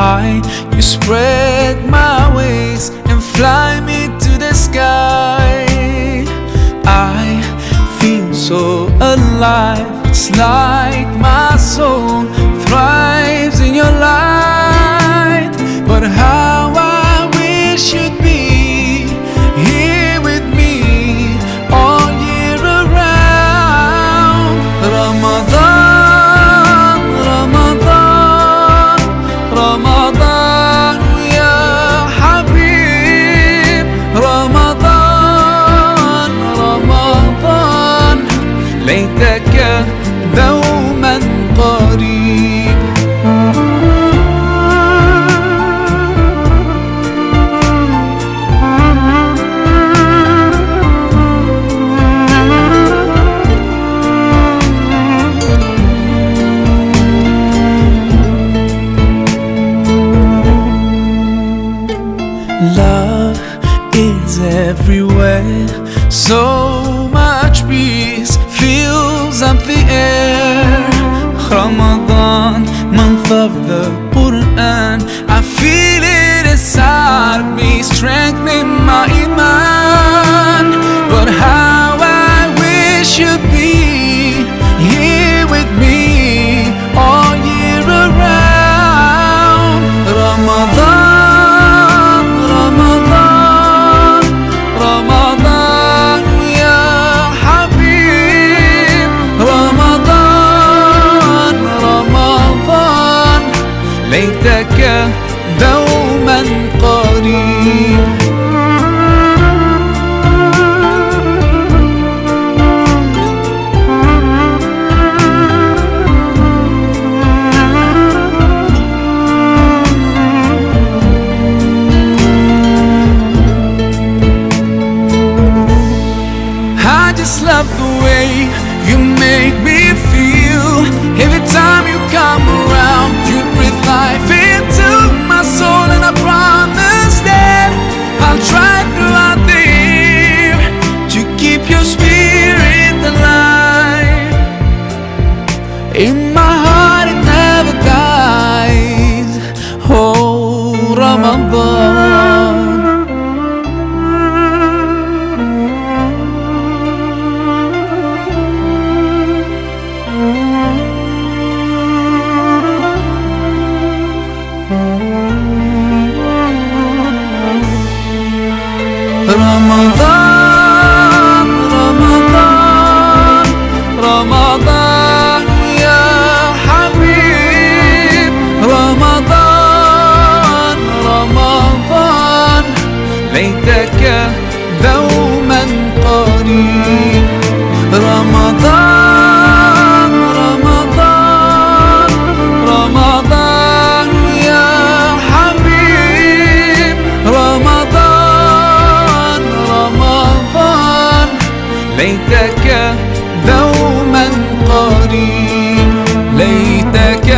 high, you spread my wings and fly me to the sky. I feel so alive, it's like my soul thrives in your light. But how I wish you'd be here with me all year around. Ramadan, Ramadan, Ramadan ya Habib. Ramadan, Ramadan, ليتك دوما قريب. Love is everywhere, so much peace fills up the air. Ramadan, month of the Quran, I feel it inside me, strengthening my iman. But how I wish you'd be here with me all year around. Ramadan, Ramadan, Ramadan ya Habib. Ramadan, Ramadan, ليتك دوما قريب. I just love the way you make me feel. Every time you come around, you breathe life into my soul. And I promise that I'll try throughout the year to keep your spirit alive. In my heart it never dies. Oh, Ramadan. Ramadan, Ramadan, Ramadan ya Habib. Ramadan, Ramadan, ليتك دوما قريب. رمضان، رمضان، رمضان يا حبيب. رمضان، رمضان، ليتك دوما قريب. ليتك